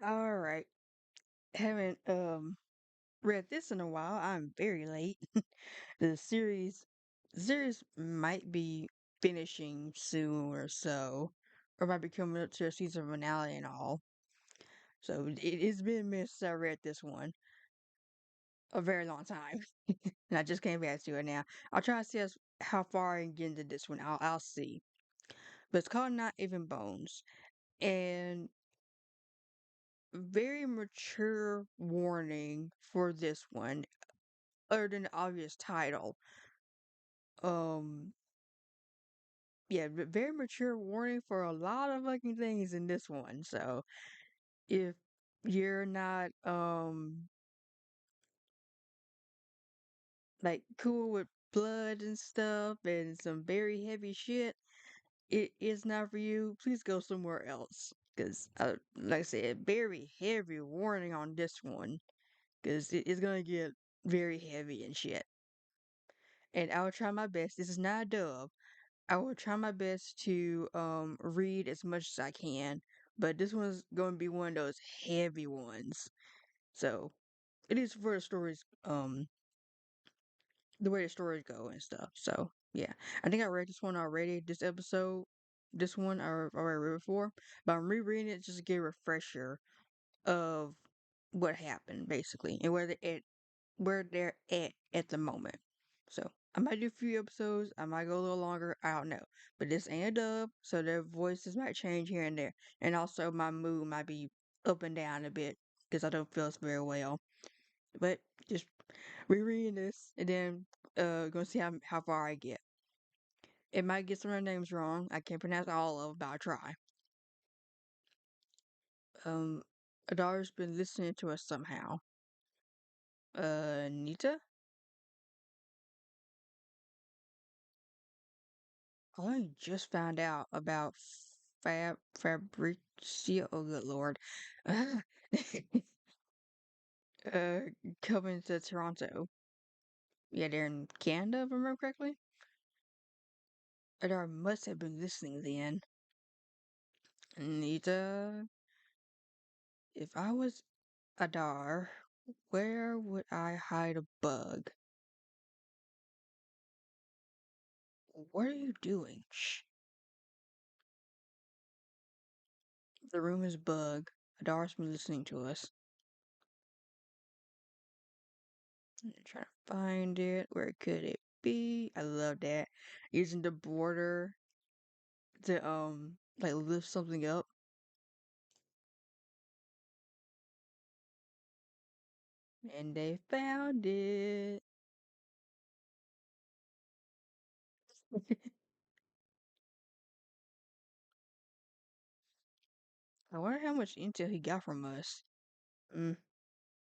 All right. Haven't read this in a while. I'm very late. The series might be finishing soon or so, or might be coming up to a season finale and all. So it's been a minute since I read this one, a very long time, and I just came back to it now. I'll try to see how far I can get into this one. I'll see. But it's called Not Even Bones, and very mature warning for this one, other than the obvious title. Um, yeah, very mature warning for a lot of fucking things in this one. So if you're not like cool with blood and stuff and some very heavy shit, it is not for you. Please go somewhere else. Cause like I said, very heavy warning on this one. Cause it's gonna get very heavy and shit. And I will try my best. This is not a dub. I will try my best to read as much as I can, but this one's going to be one of those heavy ones. So it is for the stories, the way the stories go and stuff. So yeah, I think I read this one already. This episode, this one I already read before, but I'm rereading it just to get a refresher of what happened basically and where they're at the moment. So I might do a few episodes. I might go a little longer. I don't know. But this ain't a dub, so their voices might change here and there, and also my mood might be up and down a bit because I don't feel very well. But just rereading this and then gonna see how far I get. It might get some of the names wrong. I can't pronounce all of them, but I'll try. Um, Adar's been listening to us somehow. Nita? I only just found out about Fabricio. Oh, good lord. uh, coming to Toronto. Yeah, they're in Canada, if I remember correctly. Adar must have been listening then. Nita, if I was Adar, where would I hide a bug? What are you doing? Shh. The room is bug. Adar's been listening to us. I'm trying to find it. Where could it be? I love that. Using the border to like lift something up. And they found it. I wonder how much intel he got from us. Mm,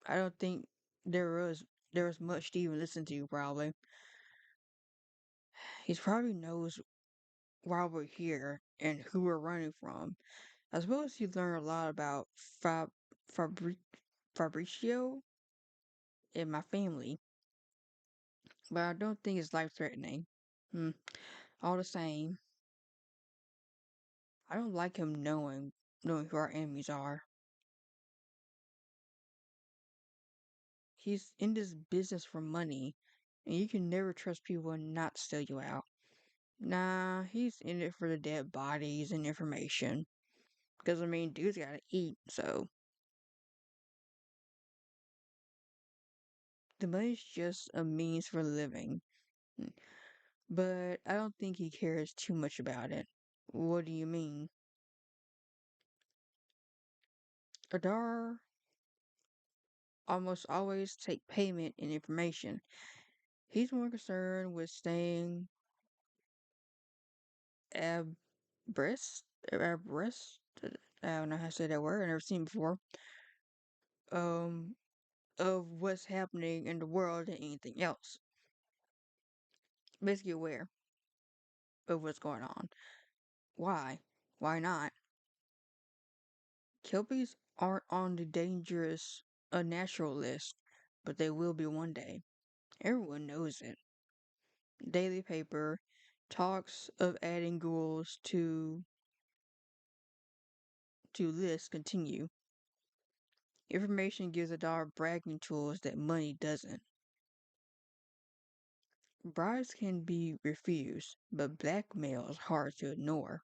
I don't think there was there was much to even listen to. Probably he probably knows why we're here and who we're running from. I suppose he learned a lot about Fabri- Fabricio and my family, but I don't think it's life threatening. Hmm. All the same, I don't like him knowing who our enemies are. He's in this business for money, and you can never trust people and not sell you out. Nah, he's in it for the dead bodies and information. Because, I mean, dude's gotta eat, so. The money's just a means for living. Mm, but I don't think he cares too much about it. What do you mean? Adar almost always take payment and information. He's more concerned with staying abreast, abreast. I don't know how to say that word. I've never seen it before. Um, of what's happening in the world than anything else. Basically aware of what's going on. Why? Why not? Kelpies aren't on the dangerous unnatural list, but they will be one day. Everyone knows it. Daily paper talks of adding ghouls to lists continue. Information gives a dog bragging tools that money doesn't. Bribes can be refused, but blackmail is hard to ignore.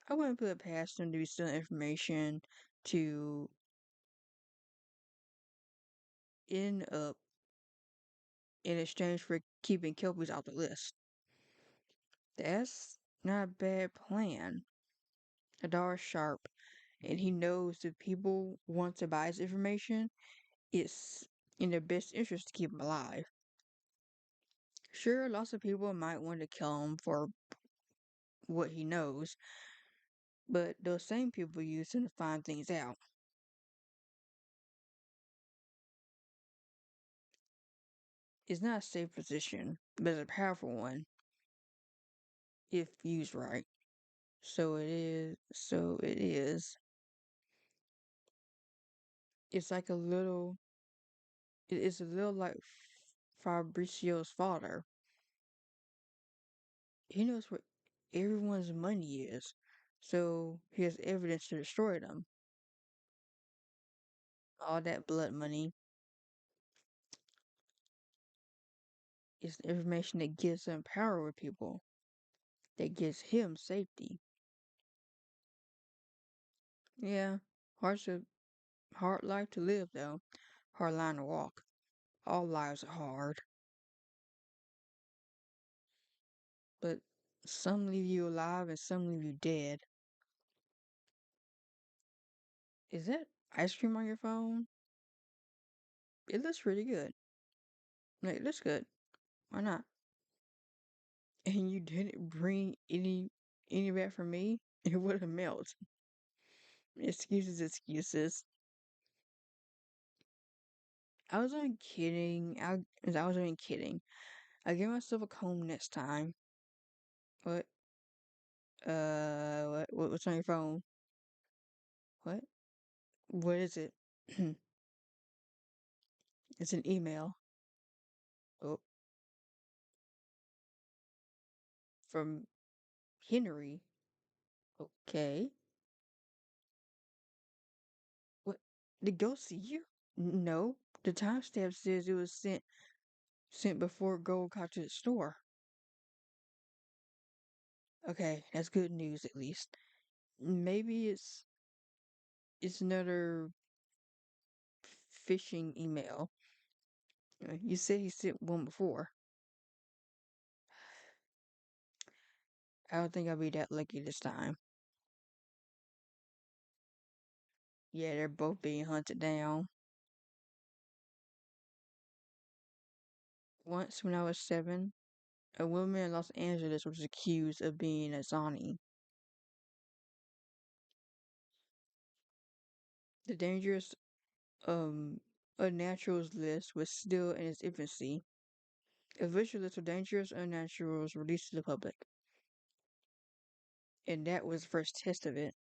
I wouldn't put it past them to be stealing information to end up in exchange for keeping Kelpies off the list. That's not a bad plan. The dog is sharp, and he knows if people want to buy his information, it's in their best interest to keep him alive. Sure, lots of people might want to kill him for what he knows, but those same people use him to find things out. It's not a safe position, but it's a powerful one if used right. So it is. It's like a little, it's a little like Fabrizio's father. He knows where everyone's money is, so he has evidence to destroy them. All that blood money is the information that gives him power with people, that gives him safety. Yeah, hard to hard life to live though, hard line to walk. All lives are hard, but some leave you alive and some leave you dead. Is that ice cream on your phone? It looks really good. Like, it looks good. Why not? And you didn't bring any back for me? It would have melted. Excuses, excuses. I was only kidding. I was only kidding. I'll give myself a comb next time. What? What's on your phone? What? What is it? It's an email. Oh, from Henry. Okay. What? Did go see you? No. The timestamp says it was sent before Gold got to the store. Okay, that's good news at least. Maybe it's another phishing email. You said he sent one before. I don't think I'll be that lucky this time. Yeah, they're both being hunted down. Once, when I was 7, a woman in Los Angeles was accused of being a zombie. The dangerous unnaturals list was still in its infancy. A official list of dangerous unnaturals released to the public, and that was the first test of it.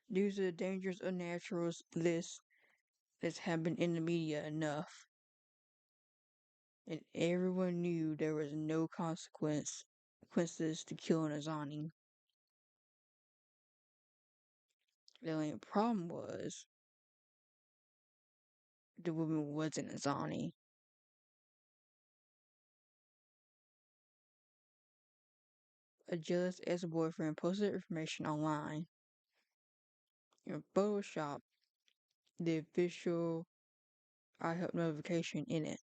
News of the dangerous unnaturals list that's happened in the media enough, and everyone knew there was no consequences to killing a zombie. The only problem was the woman wasn't a zombie. A jealous ex-boyfriend posted information online and photoshopped the official I help notification in it.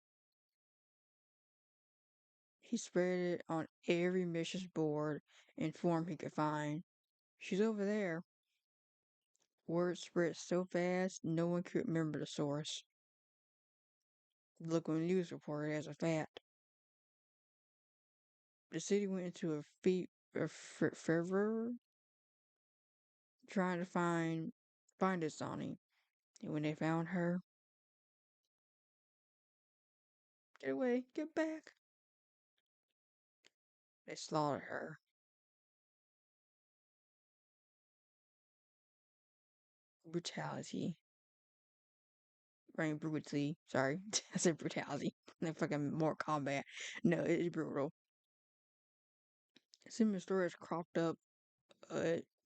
He spread it on every message board and forum he could find. She's over there. Word spread so fast, no one could remember the source. The local news reported as a fact. The city went into a fervor trying to find this Sonny. And when they found her, get away, get back. They slaughtered her. Brutality. Right, brutality. Sorry, I said brutality. Like fucking more combat. No, it is brutal. Similar stories cropped up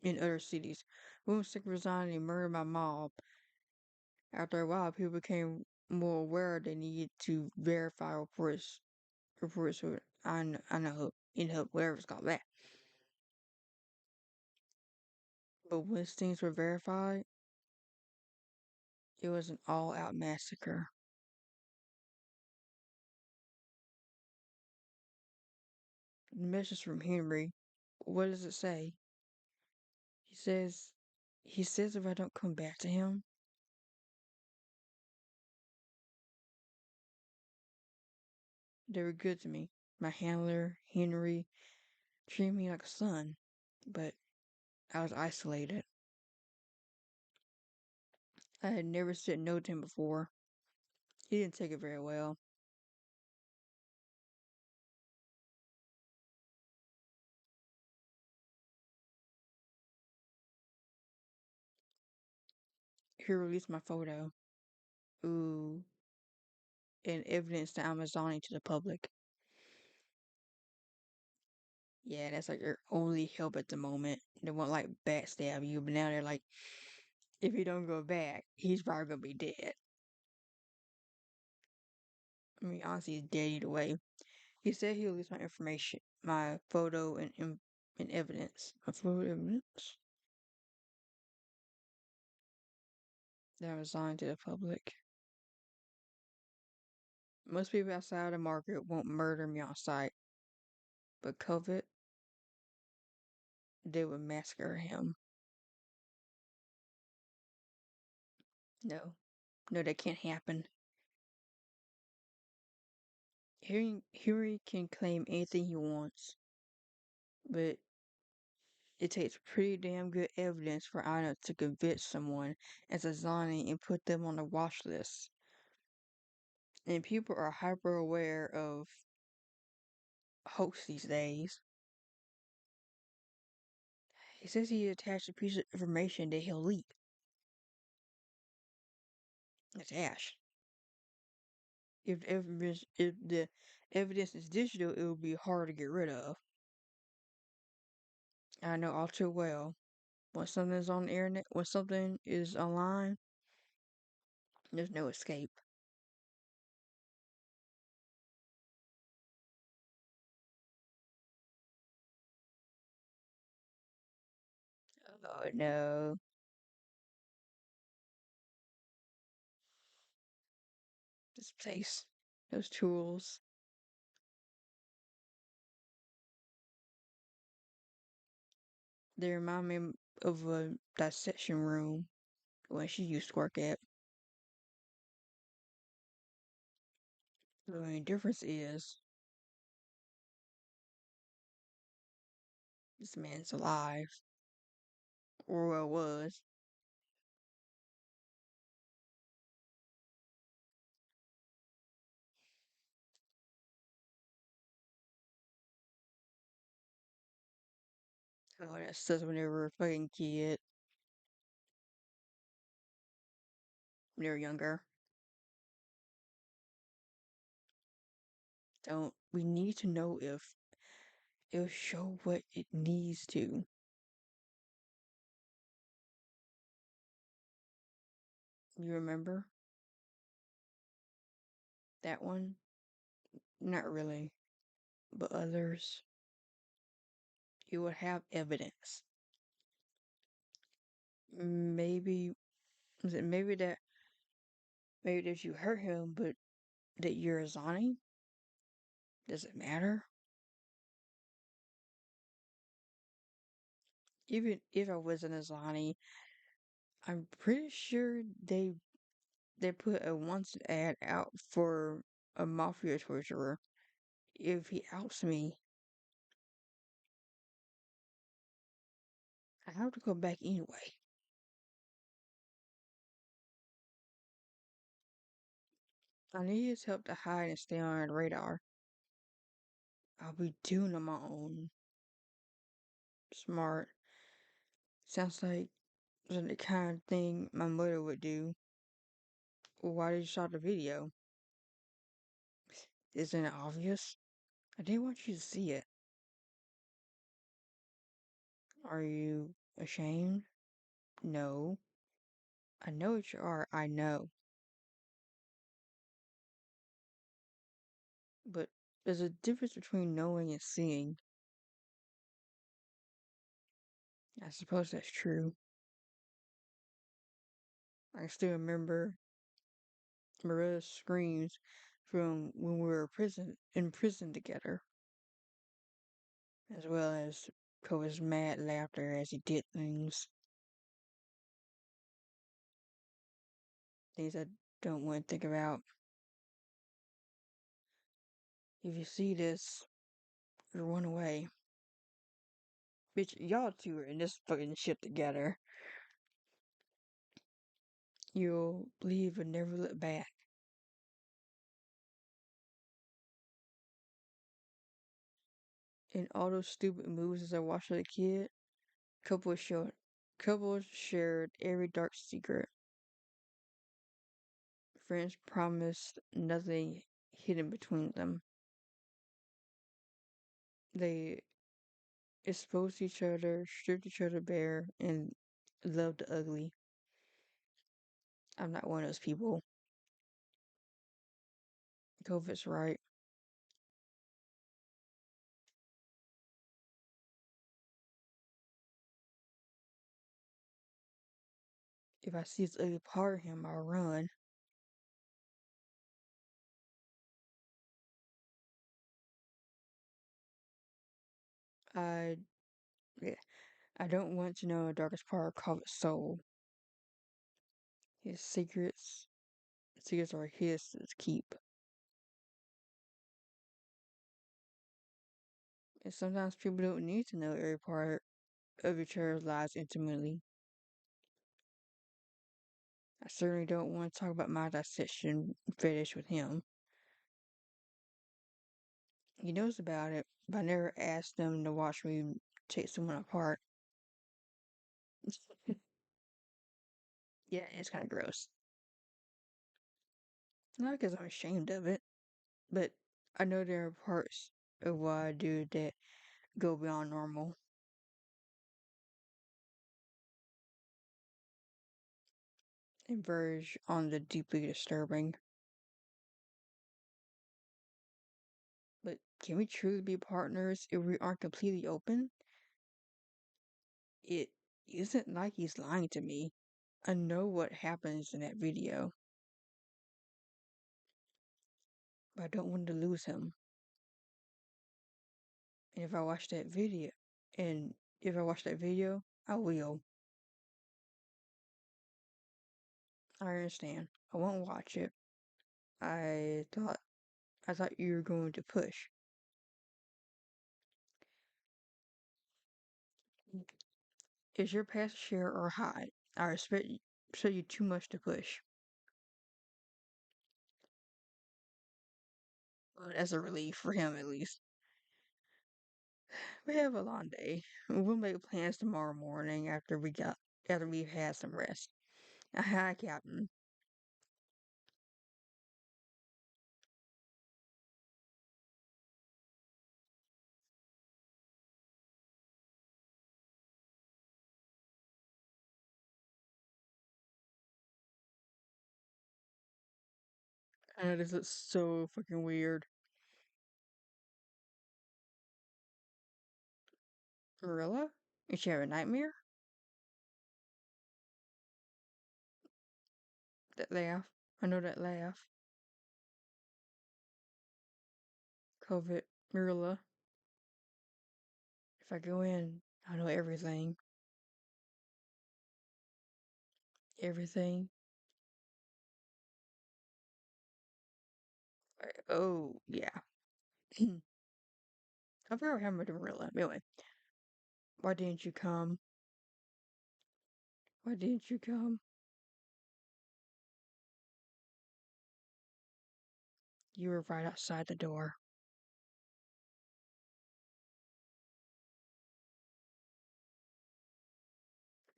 in other cities. Women sick resigning and murdered by mob. After a while, people became more aware they needed to verify reports with I know in help whatever it's called that. But once things were verified, it was an all-out massacre. The message from Henry. What does it say? He says, if I don't come back to him, they were good to me. My handler, Henry, treated me like a son, but I was isolated. I had never said no to him before. He didn't take it very well. He released my photo. Ooh, and evidence that I'm resigning to the public. Yeah, that's like your only help at the moment. They won't like backstab you, but now they're like, if you don't go back, he's probably gonna be dead. I mean, honestly, he's dead either way. He said he'll release my information, my photo and evidence. My photo evidence that I resigned to the public. Most people outside the market won't murder me on sight, but COVID, they would massacre him. No, no, that can't happen. Huey can claim anything he wants, but it takes pretty damn good evidence for Ina to convict someone as a zombie and put them on the watch list. And people are hyper aware of hoax these days. He says he attached a piece of information that he'll leak. It's Ash. If the evidence is digital, it will be hard to get rid of. I know all too well. When something's on the internet, when something is online, there's no escape. Oh no. This place, those tools, they remind me of a dissection room when she used to work at. The only difference is this man's alive, or well was. Oh, that stuff when they were a fucking kid, when they were younger. Don't we need to know if it'll show what it needs to. You remember that one? Not really, but others. You would have evidence. Maybe maybe that you hurt him, but that you're a zombie? Does it matter? Even if I wasn't a zombie, I'm pretty sure they put a wanted ad out for a mafia torturer. If he outs me, I have to go back anyway. I need his help to hide and stay on the radar. I'll be doing on my own. Smart. Sounds like the kind of thing my mother would do. Well, why did you shot the video? Isn't it obvious? I didn't want you to see it. Are you Ashamed? No. I know what you are, I know. But there's a difference between knowing and seeing. I suppose that's true. I still remember Maria's screams from when we were in prison together, as well as Kova's mad laughter as he did things I don't want to think about. If you see this, run away. Bitch, y'all two are in this fucking shit together. You'll leave and never look back. In all those stupid movies as I watched as a kid, couples showed couples shared every dark secret. Friends promised nothing hidden between them. They exposed each other, stripped each other bare, and loved the ugly. I'm not one of those people. COVID's right. If I see this ugly part of him, I'll run. I yeah, I don't want to know the darkest part of COVID's soul. His secrets are his to keep. And sometimes people don't need to know every part of each other's lives intimately. I certainly don't want to talk about my dissection fetish with him. He knows about it, but I never asked him to watch me take someone apart. Yeah, it's kind of gross. Not because I'm ashamed of it, but I know there are parts of what I do that go beyond normal and verge on the deeply disturbing. But can we truly be partners if we aren't completely open? It isn't like he's lying to me. I know what happens in that video, but I don't want to lose him. And if I watch that video, I will. I understand. I won't watch it. I thought I thought you were going to push. Is your past share or hide? I respect you too much to push. Well, that's a relief for him at least. We have a long day. We'll make plans tomorrow morning after we've had some rest. Hi, Captain. I know this is so fucking weird. Marilla? Did she have a nightmare? That laugh. I know that laugh. COVID. Marilla. If I go in, I know everything. Everything. Oh, yeah. I forgot what happened to Marilla. Anyway, why didn't you come? Why didn't you come? You were right outside the door.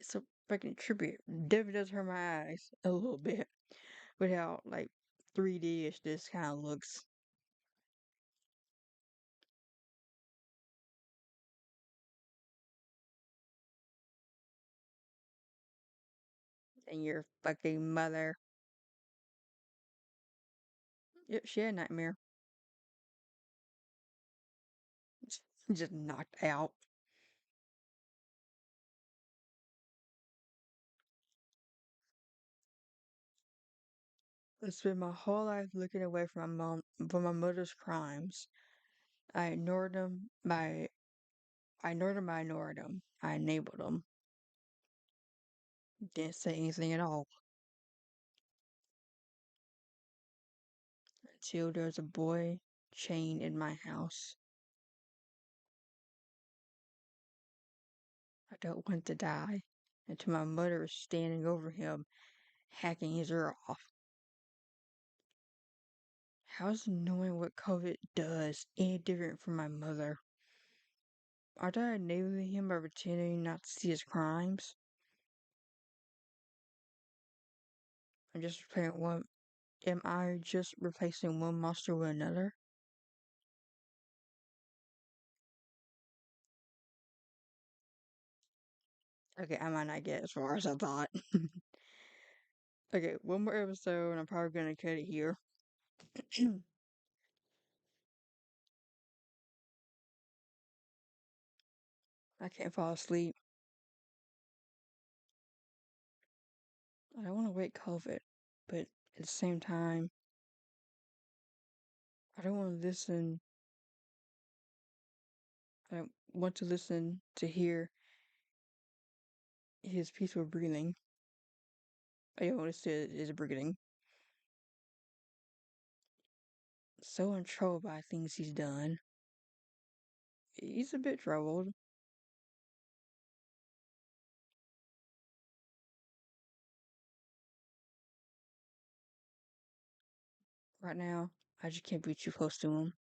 It's a fucking tribute. Definitely does hurt my eyes a little bit with how, like, 3D-ish this kind of looks. And your fucking mother. Yep, she had a nightmare. Just knocked out. I spent my whole life looking away from my mother's crimes. I ignored them by, I ignored them by ignoring them. I enabled them. Didn't say anything at all. Until there was a boy chained in my house. I don't want to die. Until my mother is standing over him, hacking his ear off. How is knowing what COVID does any different from my mother? Aren't I enabling him by pretending not to see his crimes? I'm just replacing one. Am I just replacing one monster with another? Okay, I might not get as far as I thought. Okay, one more episode, and I'm probably gonna cut it here. I can't fall asleep. I don't want to wake COVID, but at the same time, I don't want to listen. I don't want to listen to hear his peaceful breathing. I don't want to see his breathing. So in trouble by things he's done. He's a bit troubled. Right now, I just can't be too close to him.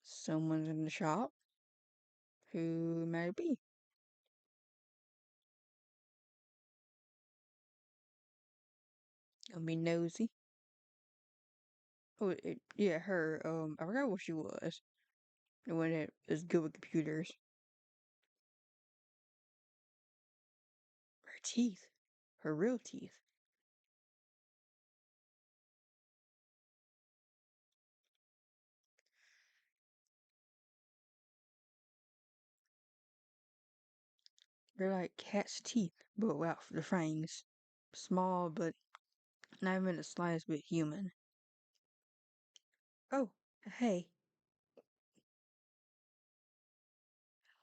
Someone's in the shop. Who may it be? I'll be nosy. Oh, yeah, her. I forgot what she was. The one that is good with computers. Her teeth. Her real teeth. They're like cat's teeth, but without the fangs. Small, but not even the slightest bit human. Oh, hey.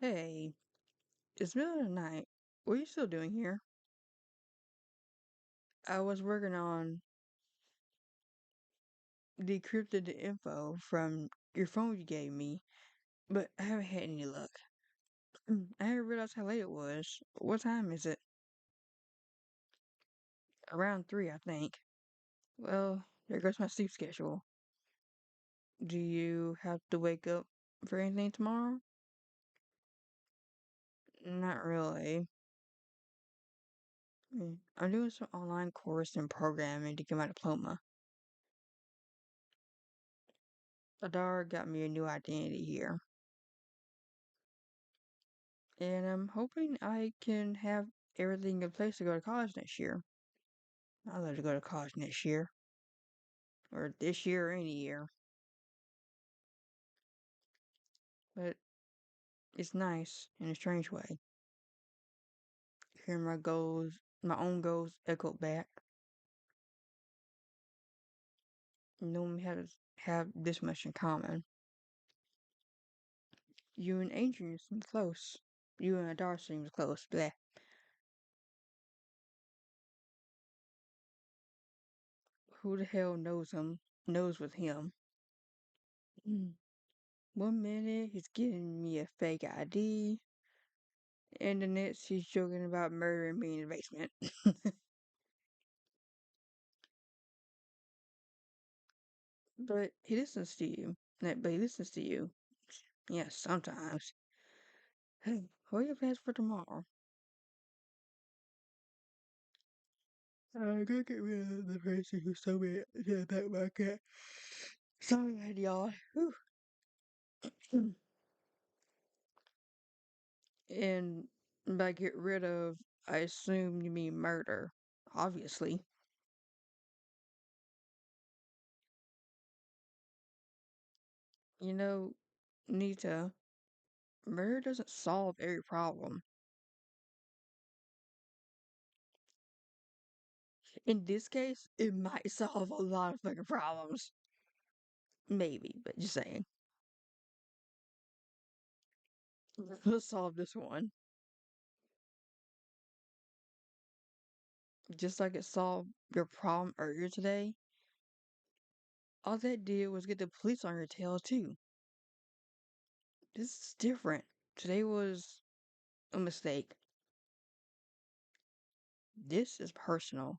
Hey. It's middle of the night. What are you still doing here? I was working on decrypted the info from your phone you gave me, but I haven't had any luck. I didn't realize how late it was. What time is it? Around 3, I think. Well, there goes my sleep schedule. Do you have to wake up for anything tomorrow? Not really. I'm doing some online course in programming to get my diploma. Adar got me a new identity here. And I'm hoping I can have everything in place to go to college next year. I'd love to go to college next year. Or this year or any year. But it's nice in a strange way. Hearing my goals, my own goals echoed back. Knowing we have this much in common. You and Adrian seem close. You and Adar seems close. Blah. Who the hell knows him? Knows with him. Mm. One minute he's giving me a fake ID, and the next he's joking about murdering me in the basement. But he listens to you. But he listens to you. Yes, sometimes. Hey, what are your plans for tomorrow? I gotta get rid of the person who told me to back my cat. Sorry, y'all. Whew. And by get rid of, I assume you mean murder, obviously. You know, Nita, murder doesn't solve every problem. In this case, it might solve a lot of fucking problems. Maybe, but just saying. Let's solve this one. Just like it solved your problem earlier today, all that did was get the police on your tail, too. This is different. Today was a mistake. This is personal.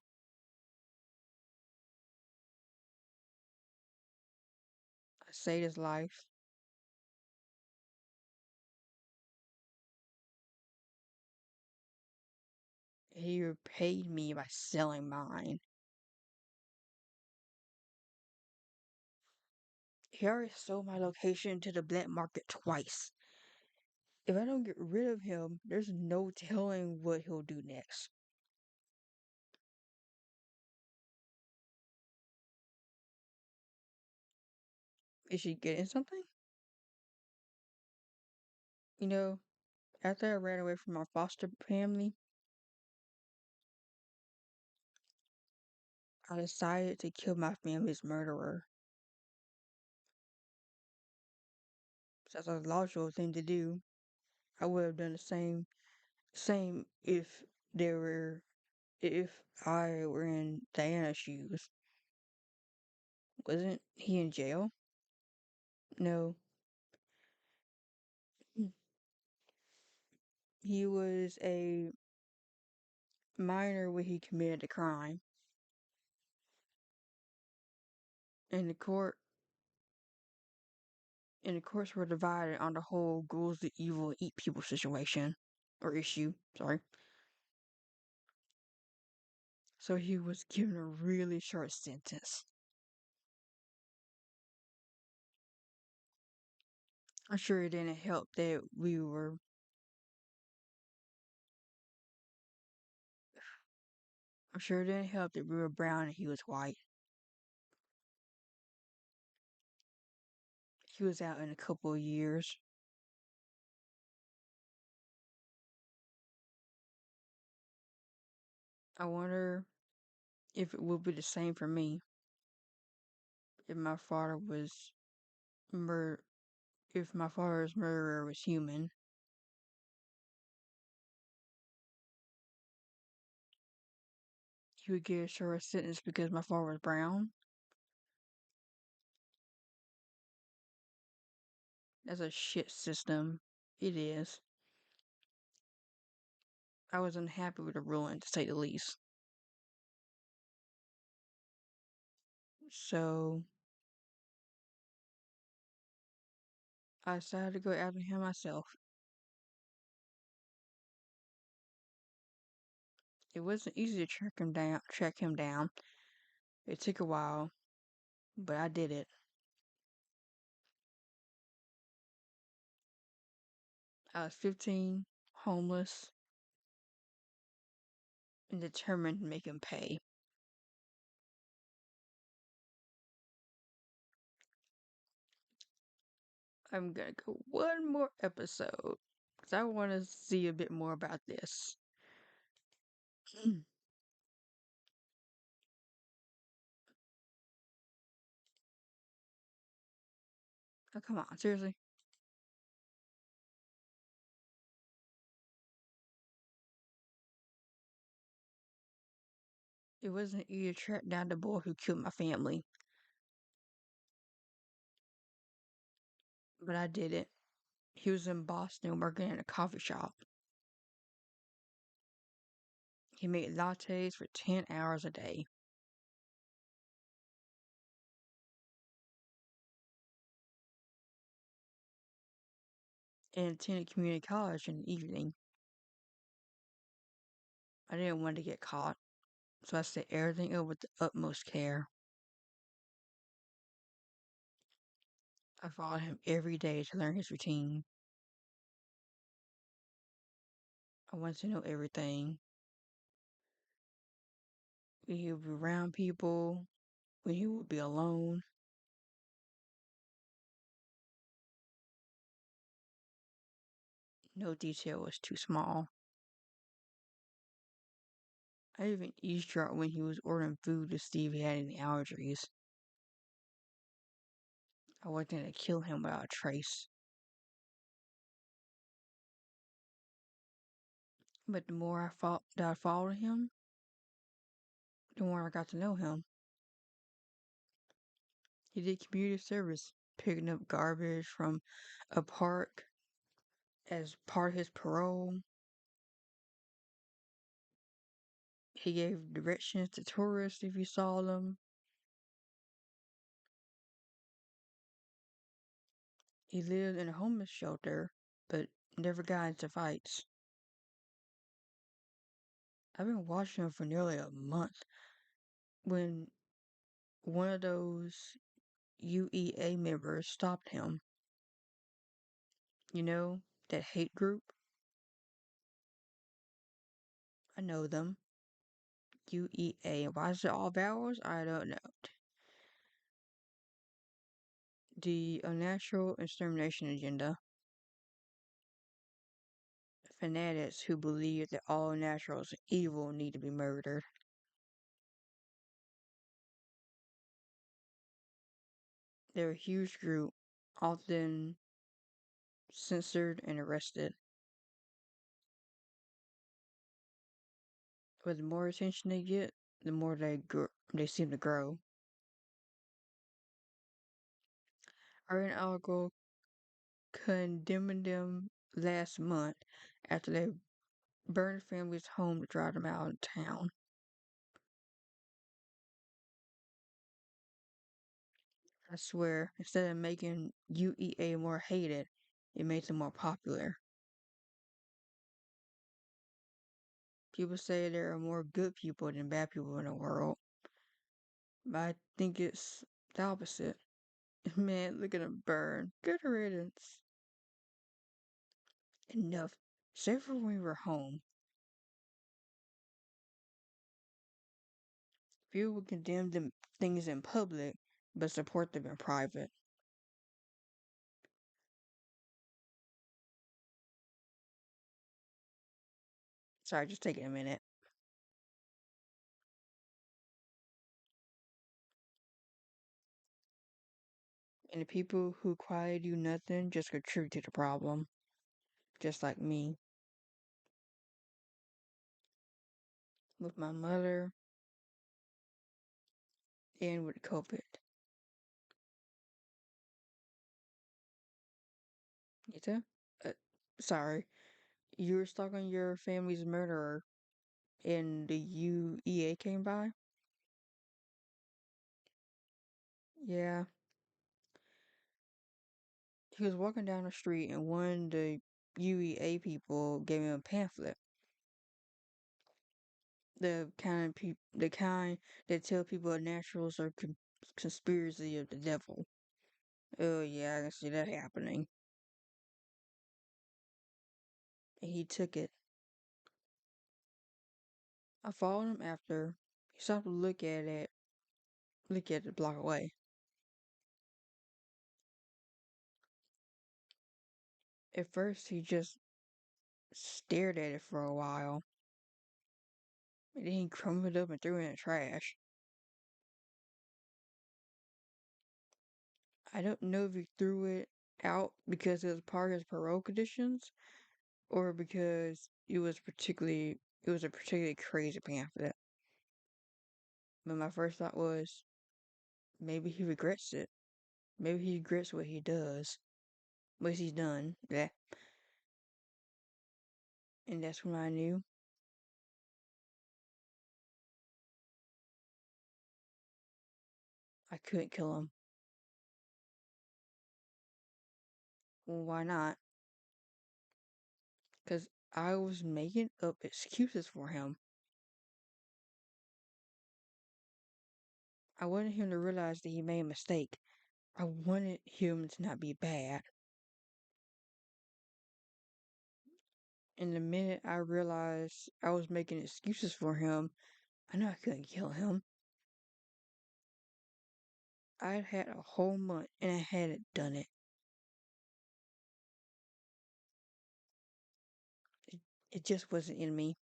I saved his life. He repaid me by selling mine. He already sold my location to the black market twice. If I don't get rid of him, there's no telling what he'll do next. Is she getting something? You know, after I ran away from my foster family, I decided to kill my family's murderer. That's a logical thing to do. I would have done the same there were if I were in Diana's shoes. Wasn't he in jail? No. He was a minor when he committed a crime. And the courts were divided on the whole ghouls the evil eat people situation. Or issue, sorry. So he was given a really short sentence. I'm sure it didn't help that I'm sure it didn't help that we were brown and he was white. He was out in a couple of years. I wonder if it would be the same for me if my father was mur if my father's murderer was human. He would get a shorter sentence because my father was brown. That's a shit system. It is. I was unhappy with the ruling, to say the least. So I decided to go after him myself. It wasn't easy to track him down. It took a while, but I did it. I was 15, homeless, and determined to make him pay. I'm gonna go one more episode because I want to see a bit more about this. Oh, come on, seriously? It wasn't easy to track down the boy who killed my family, but I did it. He was in Boston working in a coffee shop. He made lattes for 10 hours a day and attended community college in the evening. I didn't want to get caught, so I set everything up with the utmost care. I followed him every day to learn his routine. I wanted to know everything. When he would be around people, when he would be alone. No detail was too small. I even eavesdropped when he was ordering food to see if he had any allergies. I wasn't going to kill him without a trace. But the more I followed him, the more I got to know him. He did community service, picking up garbage from a park as part of his parole. He gave directions to tourists if you saw them. He lived in a homeless shelter, but never got into fights. I've been watching him for nearly a month when one of those UEA members stopped him. You know, that hate group? I know them. UEA. Why is it all vowels? I don't know. The unnatural extermination agenda. Fanatics who believe that all naturals are evil need to be murdered. They're a huge group, often censored and arrested. But the more attention they get, the more they seem to grow. I read an article condemning them last month after they burned the family's home to drive them out of town. I swear, instead of making UEA more hated, it makes them more popular. People say there are more good people than bad people in the world, but I think it's the opposite. Man, look at them burn. Good riddance. Enough. Save for when we were home. People would condemn them things in public, but support them in private. Sorry, just taking a minute. And the people who quietly do nothing just contribute to the problem. Just like me. With my mother and with COVID. You too? Uh, sorry. You were stalking your family's murderer and the UEA came by? Yeah. He was walking down the street and one of the UEA people gave him a pamphlet. The kind that tell people a naturals are conspiracy of the devil. Oh yeah, I can see that happening. And he took it. I followed him after. He stopped to look at it a block away. At first, he just stared at it for a while, and then he crumpled it up and threw it in the trash. I don't know if he threw it out because it was part of his parole conditions, or because it was a particularly crazy pamphlet. But my first thought was maybe he regrets it. Maybe he regrets what he does, what he's done. Yeah, and that's when I knew I couldn't kill him. Well, why not? Because I was making up excuses for him. I wanted him to realize that he made a mistake. I wanted him to not be bad. And the minute I realized I was making excuses for him, I knew I couldn't kill him. I'd had a whole month and I hadn't done it. It, it just wasn't in me.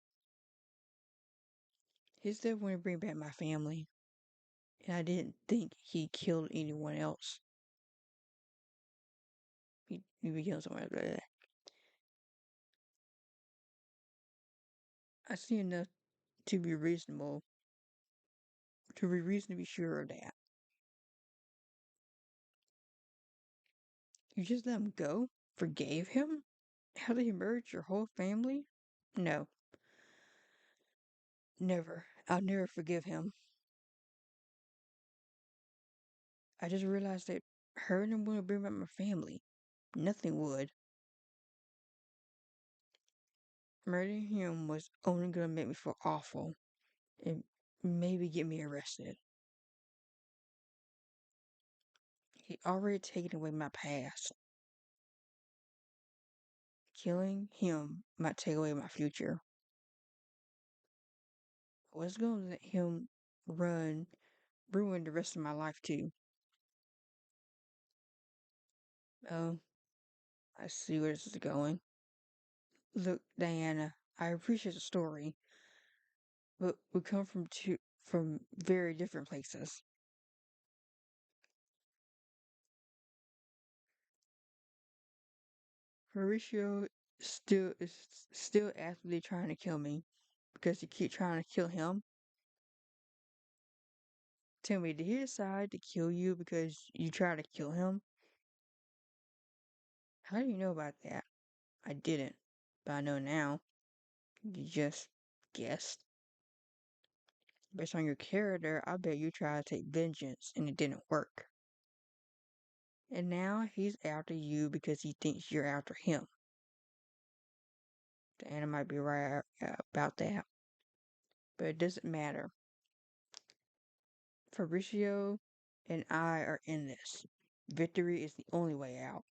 He said wanted to bring back my family, and I didn't think he killed anyone else. He be killing someone else. I see enough to be reasonable, to be reasonably sure of that. You just let him go? Forgave him? How did he murder your whole family? No, never. I'll never forgive him. I just realized that hurting him wouldn't bring back my family. Nothing would. Murdering him was only gonna make me feel awful and maybe get me arrested. He already taken away my past. Killing him might take away my future. I was gonna let him run, ruin the rest of my life too. Oh, I see where this is going. Look, Diana, I appreciate the story, but we come from very different places. Mauricio is still actively trying to kill me because you keep trying to kill him. Tell me, did he decide to kill you because you tried to kill him? How do you know about that? I didn't, but I know now. You just guessed. Based on your character, I bet you tried to take vengeance and it didn't work. And now he's after you because he thinks you're after him. Diana might be right about that, but it doesn't matter. Fabricio and I are in this. Victory is the only way out.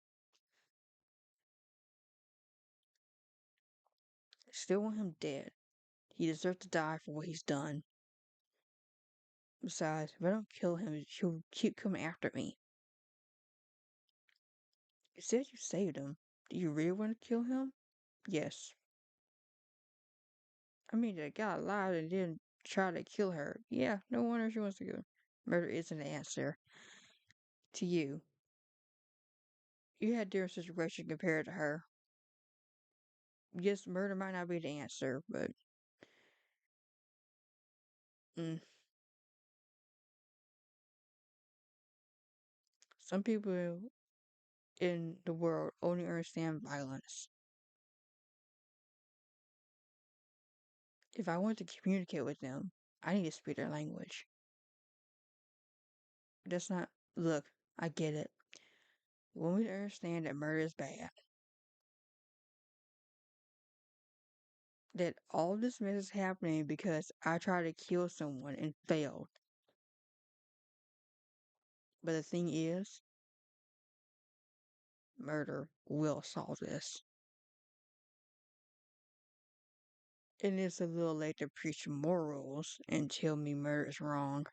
I still want him dead. He deserves to die for what he's done. Besides, if I don't kill him, he'll keep coming after me. You said you saved him. Do you really want to kill him? Yes. I mean, the guy lied and didn't try to kill her. Yeah, no wonder she wants to go. Murder isn't the answer. To you. You had a different situation compared to her. Yes, murder might not be the answer, but mm, some people in the world only understand violence. If I want to communicate with them, I need to speak their language. That's not. Look, I get it. You want me to understand that murder is bad. That all this mess is happening because I tried to kill someone and failed. But the thing is, murder will solve this. And it's a little late to preach morals and tell me murder is wrong.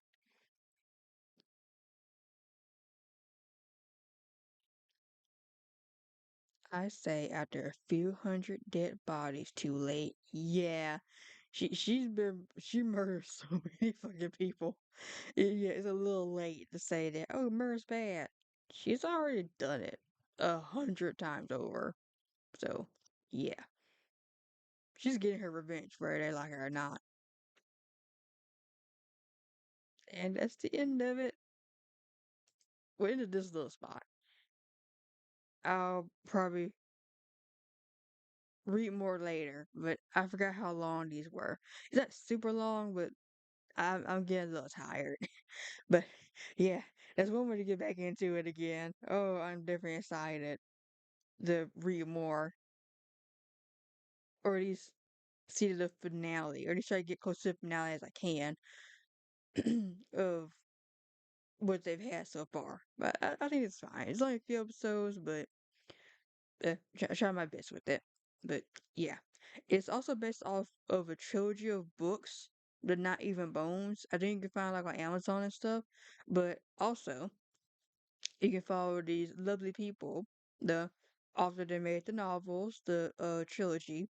I say after a few hundred dead bodies, too late. Yeah, she murdered so many fucking people. Yeah, it's a little late to say that. Oh, murder's bad. She's already done it 100 times over. So yeah, she's getting her revenge whether they like her or not. And that's the end of it. We're into this little spot. I'll probably read more later, but I forgot how long these were. It's not super long, but I'm getting a little tired. But yeah, that's one way to get back into it again. Oh, I'm definitely excited to read more, or at least see the finale, or at least try to get close to the finale as I can of what they've had so far. But I think it's fine. It's only a few episodes, but try my best with it. But yeah. It's also based off of a trilogy of books, but not even bones. I think you can find like on Amazon and stuff. But also you can follow these lovely people, the author that made the novels, the trilogy,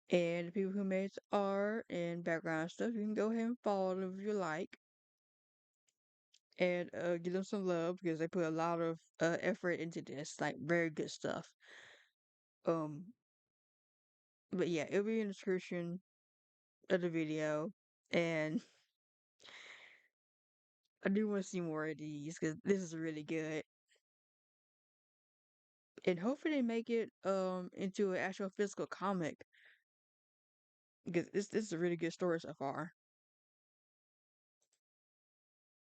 and the people who made the art and background stuff. You can go ahead and follow them if you like, and give them some love because they put a lot of effort into this, like very good stuff. Um, but yeah, it'll be in the description of the video, and I do want to see more of these because this is really good. And hopefully they make it into an actual physical comic because this is a really good story so far.